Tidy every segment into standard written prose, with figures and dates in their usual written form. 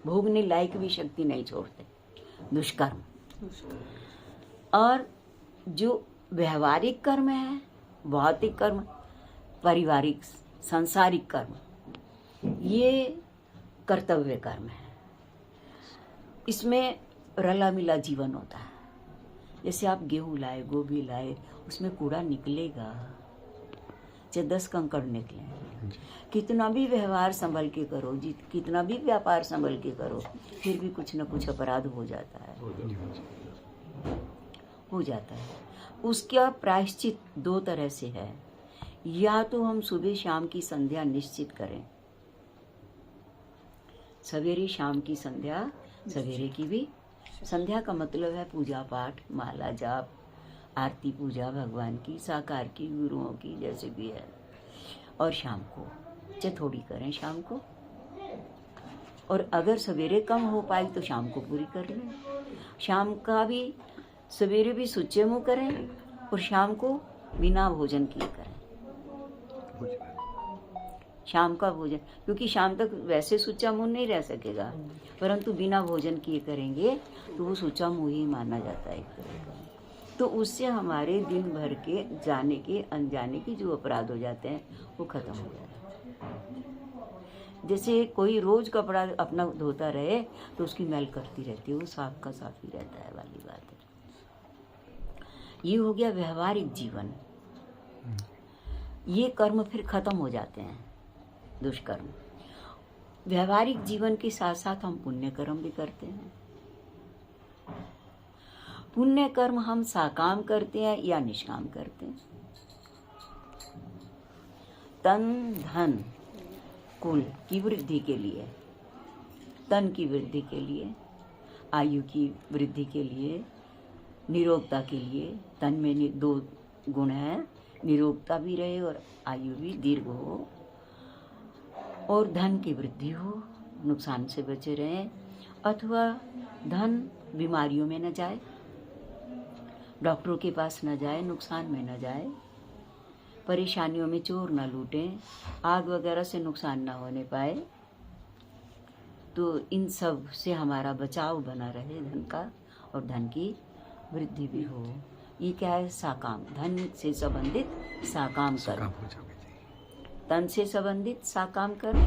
भोगने लायक भी शक्ति नहीं छोड़ते, दुष्कर्म। और जो व्यवहारिक कर्म है, भौतिक कर्म, पारिवारिक सांसारिक कर्म, ये कर्तव्य कर्म है। इसमें रला मिला जीवन होता है। जैसे आप गेहूं लाए, गोभी लाए, उसमें कूड़ा निकलेगा, चाहे 10 कंकड़ निकले, कितना भी व्यवहार संभल के करो, कितना भी व्यापार संभल के करो, फिर भी कुछ न कुछ अपराध हो जाता है, हो जाता है। उसका प्रायश्चित 2 तरह से है। या तो हम सुबह शाम की संध्या निश्चित करें, सवेरे शाम की संध्या, सवेरे की भी संध्या का मतलब है पूजा पाठ, माला जाप, आरती पूजा भगवान की, साकार की, गुरुओं की, जैसे भी है। और शाम को चाहे थोड़ी करें शाम को, और अगर सवेरे कम हो पाई तो शाम को पूरी कर लें। शाम का भी सवेरे भी सुच्चे मुँह करें और शाम को बिना भोजन किए करें। शाम का भोजन, क्योंकि शाम तक वैसे सुच्चा मुँह नहीं रह सकेगा, परंतु बिना भोजन किए करेंगे तो वो सुच्चा मुँह ही माना जाता है एक तरह का। तो उससे हमारे दिन भर के जाने के अनजाने के जो अपराध हो जाते हैं वो खत्म हो जाते हैं। जैसे कोई रोज कपड़ा अपना धोता रहे तो उसकी मैल करती रहती है, वो साफ का साफ ही रहता है वाली बात है। ये हो गया व्यवहारिक जीवन। ये कर्म फिर खत्म हो जाते हैं, दुष्कर्म। व्यवहारिक जीवन के साथ साथ हम पुण्य कर्म भी करते हैं। पुण्य कर्म हम साकाम करते हैं या निष्काम करते हैं। तन धन कुल की वृद्धि के लिए, तन की वृद्धि के लिए, आयु की वृद्धि के लिए, निरोगता के लिए। तन में 2 गुण हैं, निरोगता भी रहे और आयु भी दीर्घ हो, और धन की वृद्धि हो, नुकसान से बचे रहें, अथवा धन बीमारियों में न जाए, डॉक्टरों के पास न जाए, नुकसान में न जाए, परेशानियों में चोर न लूटें, आग वगैरह से नुकसान न होने पाए। तो इन सब से हमारा बचाव बना रहे धन का, और धन की वृद्धि भी हो। ये क्या है? साकाम, धन से संबंधित साकाम कर्म। तन से संबंधित साकाम कर्म,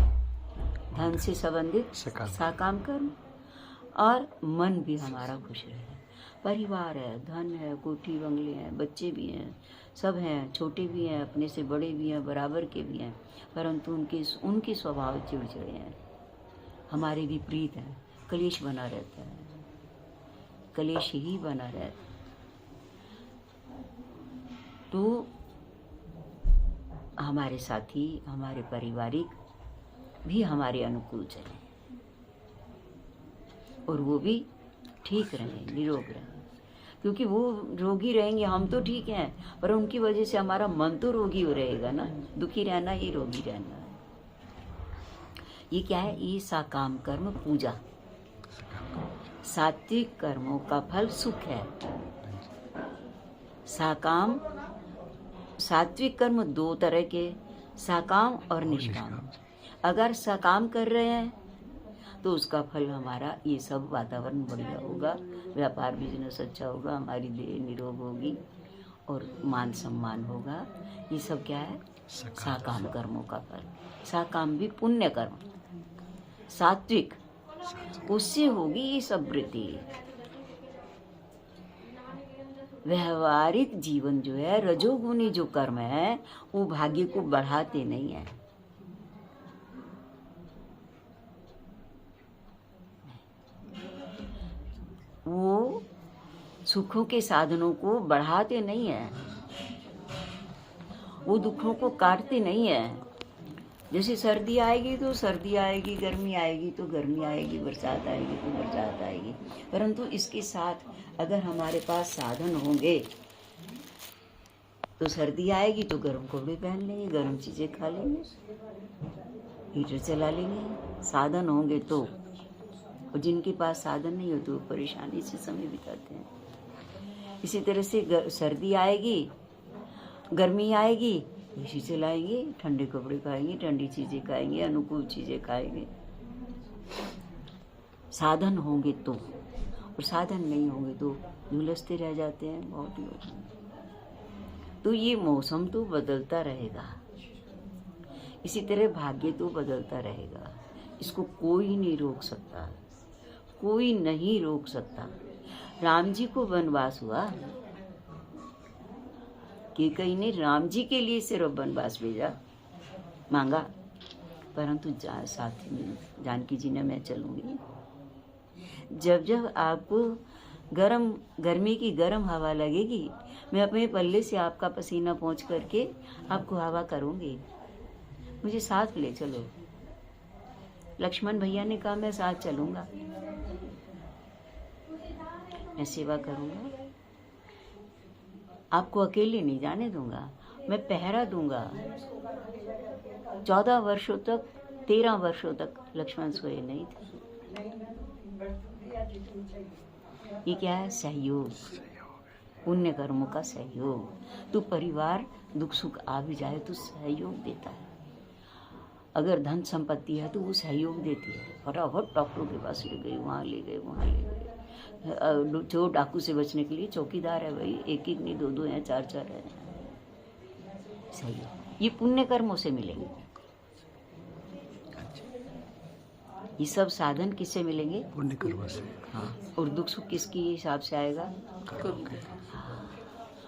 धन से संबंधित साकाम कर्म, और मन भी हमारा खुश रहे। परिवार है, धन है, कोठी बंगले हैं, बच्चे भी हैं, सब हैं, छोटे भी हैं, अपने से बड़े भी हैं, बराबर के भी हैं, परंतु उनके स्वभाव चिड़चिड़े हैं, हमारे विपरीत हैं, कलेश बना रहता है, कलेश ही बना रहता है। तो हमारे साथी, हमारे पारिवारिक भी हमारे अनुकूल चले, और वो भी ठीक रहें, निरोग रहें। क्योंकि वो रोगी रहेंगे, हम तो ठीक हैं, पर उनकी वजह से हमारा मन तो रोगी हो रहेगा ना। दुखी रहना ही रोगी रहना है। ये क्या है? ये साकाम कर्म पूजा। सात्विक कर्मों का फल सुख है। साकाम, सात्विक कर्म 2 तरह के, साकाम और निष्काम। अगर साकाम कर रहे हैं तो उसका फल हमारा ये सब वातावरण बढ़िया होगा, व्यापार बिजनेस अच्छा होगा, हमारी देह निरोग होगी और मान सम्मान होगा। ये सब क्या है? साकाम कर्मों का फल। साकाम भी पुण्य कर्म, सात्विक, उससे होगी ये सब वृद्धि। व्यवहारिक जीवन जो है, रजोगुनी जो कर्म है, वो भाग्य को बढ़ाते नहीं है। वो सुखों के साधनों को बढ़ाते नहीं है, वो दुखों को काटते नहीं है। जैसे सर्दी आएगी तो सर्दी आएगी, गर्मी आएगी तो गर्मी आएगी, बरसात आएगी तो बरसात आएगी, परंतु इसके साथ अगर हमारे पास साधन होंगे तो सर्दी आएगी तो गर्म कपड़े पहन लेंगे, गर्म चीज़ें खा लेंगे, हीटर चला लेंगे। साधन होंगे तो, और जिनके पास साधन नहीं हो तो वो परेशानी से समय बिताते हैं। इसी तरह से सर्दी आएगी, गर्मी आएगी, एसी चलाएंगे, ठंडे कपड़े खाएंगे, ठंडी चीज़ें खाएंगे, अनुकूल चीज़ें खाएंगे। साधन होंगे तो, और साधन नहीं होंगे तो झुलसते रह जाते हैं बहुत लोग। तो ये मौसम तो बदलता रहेगा, इसी तरह भाग्य तो बदलता रहेगा, इसको कोई नहीं रोक सकता, कोई नहीं रोक सकता। राम जी को वनवास हुआ, कैकेयी ने राम जी के लिए सिर्फ वनवास भेजा, मांगा, परंतु साथ में जानकी जी ने मैं चलूंगी। जब जब आपको गर्मी की गर्म हवा लगेगी, मैं अपने पल्ले से आपका पसीना पोंछ करके आपको हवा करूंगी, मुझे साथ ले चलो। लक्ष्मण भैया ने कहा मैं साथ चलूंगा, मैं सेवा करूंगा, आपको अकेले नहीं जाने दूंगा, मैं पहरा दूंगा। 13 वर्षों तक लक्ष्मण सोए नहीं थे। ये क्या है? सहयोग, पुण्य कर्मों का सहयोग। तो परिवार दुख सुख आ भी जाए तो सहयोग देता है। अगर धन संपत्ति है तो वो सहयोग देती है, फटाफट डॉक्टरों के पास ले गई, वहाँ ले गए, वहाँ ले गए। चोर डाकू से बचने के लिए चौकीदार है भाई, एक एक नहीं, दो दो हैं, चार चार है। सहयोग ये पुण्य कर्मों से मिलेंगे। ये सब साधन किससे मिलेंगे? पुण्य कर्म से। हाँ, और दुख सुख किसके हिसाब से आएगा?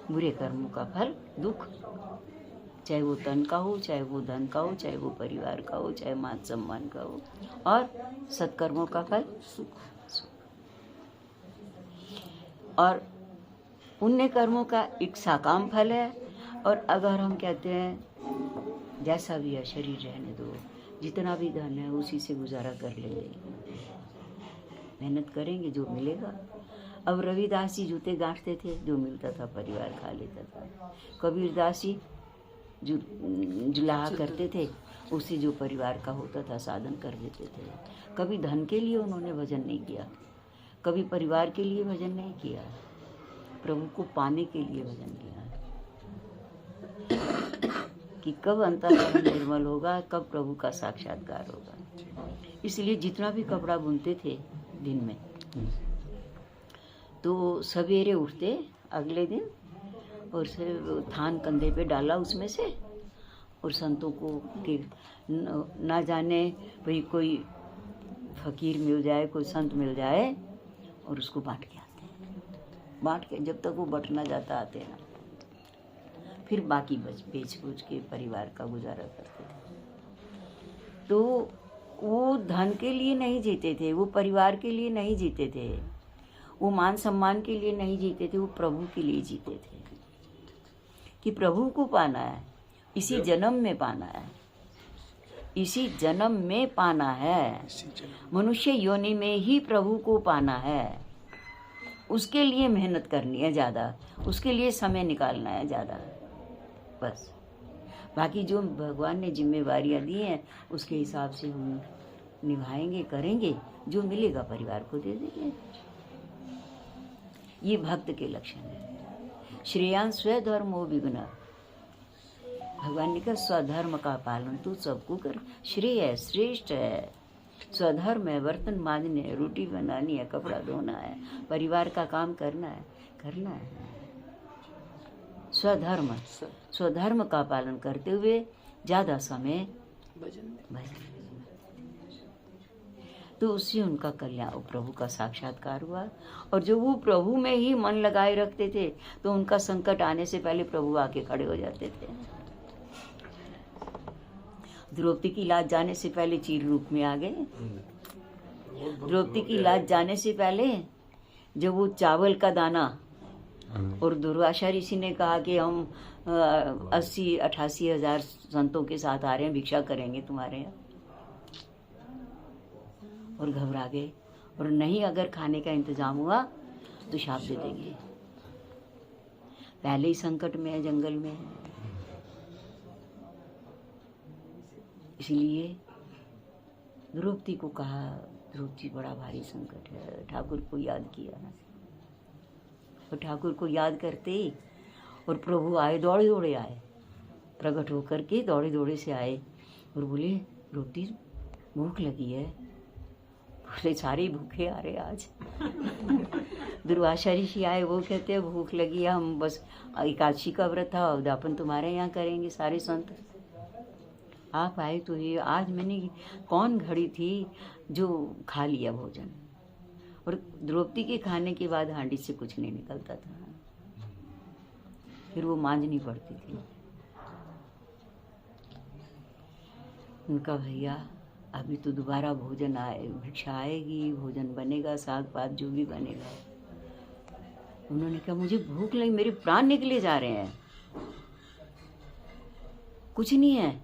बुरे कर्मों का फल दुख, चाहे वो तन का हो, चाहे वो धन का हो, चाहे वो परिवार का हो, चाहे मान सम्मान का हो, और सत्कर्मों का फल सुख। और पुण्य कर्मों का एक साकाम फल है। और अगर हम कहते हैं जैसा भी है शरीर रहने दो, जितना भी धन है उसी से गुजारा कर लेंगे, मेहनत करेंगे जो मिलेगा। अब रविदास जी जूते गांठते थे, जो मिलता था परिवार खा लेता था। कबीरदास जी जुलाहा करते थे, उससे जो परिवार का होता था साधन कर देते थे। कभी धन के लिए उन्होंने भजन नहीं किया, कभी परिवार के लिए भजन नहीं किया, प्रभु को पाने के लिए भजन किया कि कब अंतःकरण निर्मल होगा, कब प्रभु का साक्षात्कार होगा। इसलिए जितना भी कपड़ा बुनते थे दिन में, तो सवेरे उठते अगले दिन और से थान कंधे पे डाला उसमें से, और संतों को कि ना जाने भाई कोई फकीर मिल जाए, कोई संत मिल जाए, और उसको बांट के आते हैं। बांट के जब तक वो बटना जाता आते ना, फिर बाकी बेच बूझ के परिवार का गुजारा करते थे। तो वो धन के लिए नहीं जीते थे, वो परिवार के लिए नहीं जीते थे, वो मान सम्मान के लिए नहीं जीते थे, वो प्रभु के लिए जीते थे कि प्रभु को पाना है, इसी जन्म में पाना है, इसी जन्म में पाना है, मनुष्य योनि में ही प्रभु को पाना है। उसके लिए मेहनत करनी है ज़्यादा, उसके लिए समय निकालना है ज़्यादा, बस। बाकी जो भगवान ने जिम्मेवारियाँ दी हैं उसके हिसाब से हम निभाएंगे, करेंगे, जो मिलेगा परिवार को दे देंगे। ये भक्त के लक्षण है। श्रेयान स्वधर्मो विघ्न, भगवान ने कहा स्वधर्म का पालन तू सबको कर, श्रेय है, श्रेष्ठ है। स्वधर्म है, बर्तन मांजने है, रोटी बनानी है, कपड़ा धोना है, परिवार का काम करना है, करना है। स्वधर्म का पालन करते हुए ज़्यादा समय भजन, तो उससे उनका कल्याण, प्रभु का साक्षात्कार हुआ। और जो वो प्रभु में ही मन लगाए रखते थे तो उनका संकट आने से पहले प्रभु आके खड़े हो जाते थे। द्रौपदी की लाज जाने से पहले चीर रूप में आ गए। द्रौपदी की लाज जाने से पहले जब वो चावल का दाना, और दुर्वासा ऋषि ने कहा कि हम 80-88 हजार संतों के साथ आ रहे हैं, भिक्षा करेंगे तुम्हारे यहाँ, और घबरा गए, और नहीं अगर खाने का इंतजाम हुआ तो शाप दे देंगे, पहले ही संकट में है, जंगल में है। इसलिए द्रौपदी को कहा, द्रौपदी बड़ा भारी संकट है, ठाकुर को याद किया, और ठाकुर को याद करते ही और प्रभु आए, दौड़े दौड़े आए, प्रकट होकर के दौड़े दौड़े से आए और बोले द्रौपदी भूख लगी है, से सारे भूखे आ रहे आज। दुर्वासा ऋषि आए, वो कहते हैं भूख लगी है, हम बस एकादशी का व्रत था, उद्यापन तुम्हारे यहाँ करेंगे। सारे संत आप आए तो ये आज मैंने कौन घड़ी थी जो खा लिया भोजन, और द्रौपदी के खाने के बाद हांडी से कुछ नहीं निकलता था, फिर वो मांजनी पड़ती थी। उनका भैया अभी तो दोबारा भोजन आए, भिक्षा आएगी, भोजन बनेगा, साग पात जो भी बनेगा। उन्होंने कहा मुझे भूख लगी, मेरे प्राण निकले जा रहे हैं, कुछ नहीं है।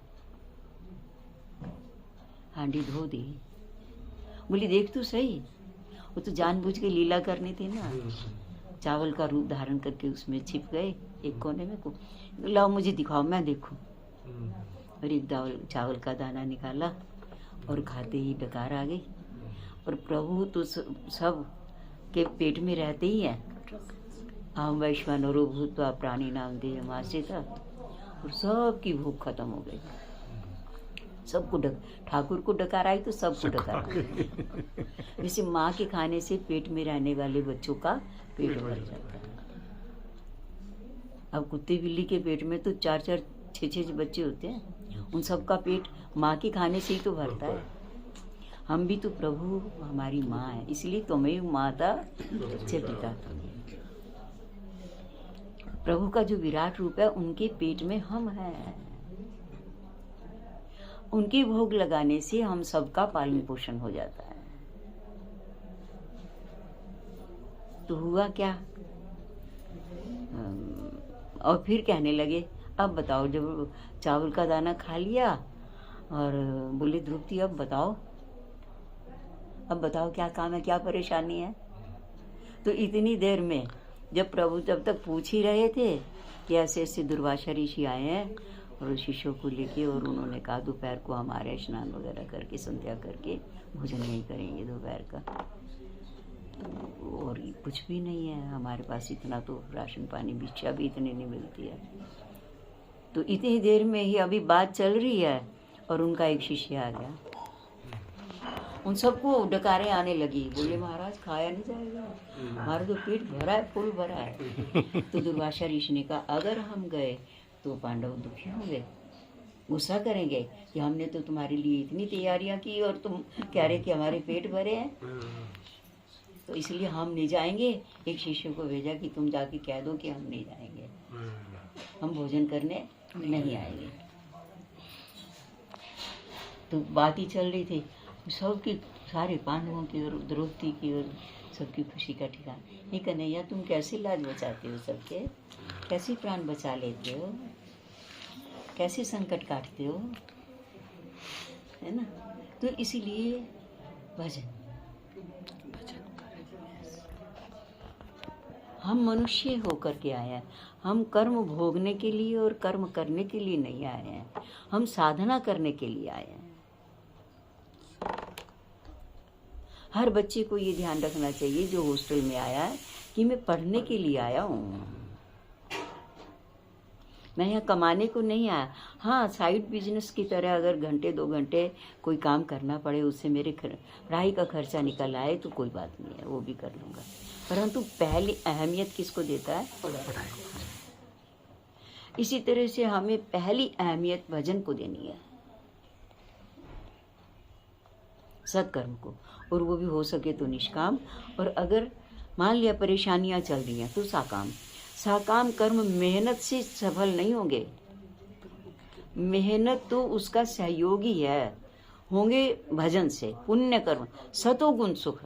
हांडी धो दी, बोली देख तो सही, वो तो जानबूझ के लीला करनी थी ना। चावल का रूप धारण करके उसमें छिप गए एक कोने में को, लाओ मुझे दिखाओ मैं देखूं। और एक चावल का दाना निकाला और खाते ही डकार आ गई। और प्रभु तो सब के पेट में रहते ही हैं। हम वैश्वानरो भूत्वा प्राणी नाम देहमाश्रिता, और सबकी भूख खत्म हो गई। सबको ठाकुर को डकार आई तो सबको डकार आई। जैसे माँ के खाने से पेट में रहने वाले बच्चों का पेट भर जाता है। अब कुत्ते बिल्ली के पेट में तो 4-4, 6-6 बच्चे होते हैं, उन सबका पेट माँ के खाने से ही तो भरता है। हम भी तो प्रभु हमारी माँ है, इसलिए तुम्हें माता च पिता तुम्हें। प्रभु का जो विराट रूप है उनके पेट में हम हैं। उनके भोग लगाने से हम सबका पालन पोषण हो जाता है। तो हुआ क्या, और फिर कहने लगे अब बताओ, जब चावल का दाना खा लिया और बोले द्रौपदी अब बताओ क्या काम है, क्या परेशानी है। तो इतनी देर में जब प्रभु तब तक पूछ ही रहे थे कि ऐसे ऐसे दुर्वासा ऋषि आए हैं और शिष्यों को लेके, और उन्होंने कहा दोपहर को हमारे स्नान वगैरह करके संध्या करके भोजन नहीं करेंगे दोपहर का, और कुछ भी नहीं है हमारे पास, इतना तो राशन पानी भिक्षा भी इतनी नहीं मिलती है। तो इतनी देर में ही अभी बात चल रही है और उनका एक शिष्य आ गया। उन सबको डकारें आने लगी, बोले महाराज खाया नहीं जाएगा, हमारा तो पेट भरा है, फुल भरा है। तो दुर्वासा ऋषि ने कहा अगर हम गए तो पांडव दुखी होंगे, गुस्सा करेंगे कि हमने तो तुम्हारे लिए इतनी तैयारियां की और तुम कह रहे कि हमारे पेट भरे हैं, तो इसलिए हम नहीं जाएंगे। एक शिष्य को भेजा कि तुम जाके कह दो कि हम नहीं जाएंगे, हम भोजन करने नहीं आएंगे। तो बात ही चल रही थी, सबकी सारे पांडवों की और द्रौपदी की और सबकी खुशी का ठिकाना। ये कन्हैया तुम कैसे लाज बचाते हो सबके, कैसे प्राण बचा लेते हो, कैसे संकट काटते हो, है ना। तो इसीलिए भजन हम मनुष्य होकर के आए हैं। हम कर्म भोगने के लिए और कर्म करने के लिए नहीं आए हैं, हम साधना करने के लिए आए हैं। हर बच्चे को ये ध्यान रखना चाहिए जो हॉस्टल में आया है कि मैं पढ़ने के लिए आया हूँ, मैं यहाँ कमाने को नहीं आया। हाँ, साइड बिजनेस की तरह अगर घंटे 2 घंटे कोई काम करना पड़े, उससे मेरे पढ़ाई का खर्चा निकल आए तो कोई बात नहीं है, वो भी कर लूँगा। परंतु पहली अहमियत किसको देता है, पढ़ाई। इसी तरह से हमें पहली अहमियत भजन को देनी है, सत्कर्म को, और वो भी हो सके तो निष्काम। और अगर मान लिया परेशानियां चल रही हैं तो साकाम। साकाम कर्म मेहनत से सफल नहीं होंगे, मेहनत तो उसका सहयोगी है, होंगे भजन से। पुण्य कर्म सतोगुण सुख,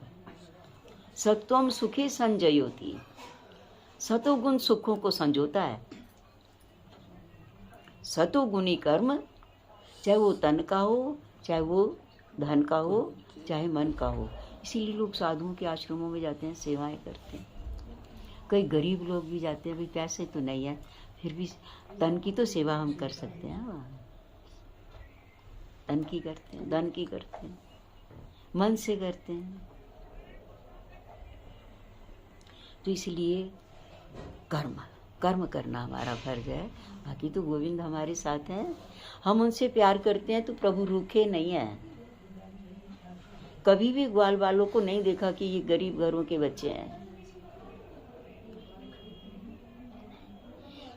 सत्वम सुखे संजयोति, सतोगुण सुखों को संजोता है। सतोगुणी कर्म, चाहे वो तन का हो, चाहे वो धन का हो, चाहे मन का हो। इसीलिए लोग साधुओं के आश्रमों में जाते हैं, सेवाएं करते हैं। कई गरीब लोग भी जाते हैं, भाई पैसे तो नहीं है, फिर भी तन की तो सेवा हम कर सकते हैं। तन की करते हैं, धन की करते हैं, मन से करते हैं। तो इसलिए कर्म करना हमारा फर्ज है। बाकी तो गोविंद हमारे साथ हैं, हम उनसे प्यार करते हैं तो प्रभु रूखे नहीं है। कभी भी ग्वाल वालों को नहीं देखा कि ये गरीब घरों के बच्चे हैं।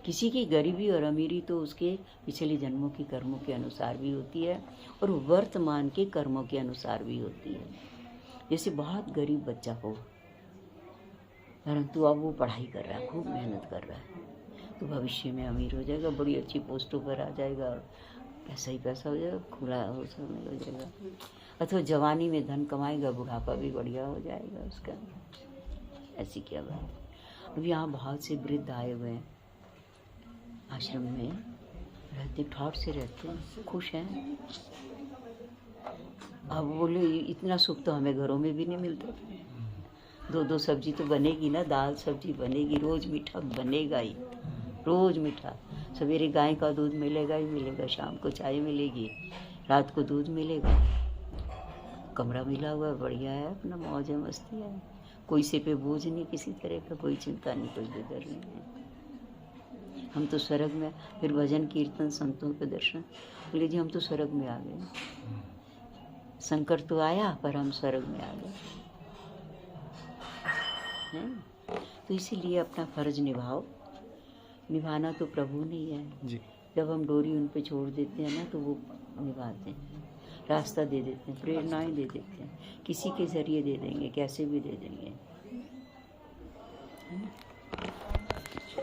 किसी की गरीबी और अमीरी तो उसके पिछले जन्मों की कर्मों के अनुसार भी होती है और वर्तमान के कर्मों के अनुसार भी होती है। जैसे बहुत गरीब बच्चा हो, परंतु अब वो पढ़ाई कर रहा है, खूब मेहनत कर रहा है, तो भविष्य में अमीर हो जाएगा, बड़ी अच्छी पोस्टों पर आ जाएगा और पैसा ही पैसा हो जाएगा, खुला हो जाएगा। अथवा जवानी में धन कमाएगा, बुढ़ापा भी बढ़िया हो जाएगा उसका। ऐसी क्या बात। अब यहाँ बहुत से वृद्ध आए हुए हैं, आश्रम में रहते, ठौर से रहते हैं, खुश हैं। अब बोले इतना सुख तो हमें घरों में भी नहीं मिलता। दो दो सब्जी तो बनेगी ना, दाल सब्जी बनेगी, रोज मीठा बनेगा ही, रोज मीठा। सवेरे गाय का दूध मिलेगा ही मिलेगा, शाम को चाय मिलेगी, रात को दूध मिलेगा, कमरा मिला हुआ है, बढ़िया है, अपना मौज मस्ती है, कोई सिर पे बोझ नहीं किसी तरह का, कोई चिंता नहीं, कोई फिक्र नहीं है। हम तो स्वर्ग में, फिर भजन कीर्तन संतों के दर्शन, बोले जी हम तो स्वर्ग में आ गए। संकट तो आया पर हम स्वर्ग में आ गए हैं। तो इसीलिए अपना फर्ज निभाओ। निभाना तो प्रभु नहीं है जी। जब हम डोरी उन पे छोड़ देते हैं ना तो वो निभाते हैं, रास्ता दे देते हैं, प्रेरणाएं दे देते हैं, किसी के जरिए दे देंगे, कैसे भी दे देंगे।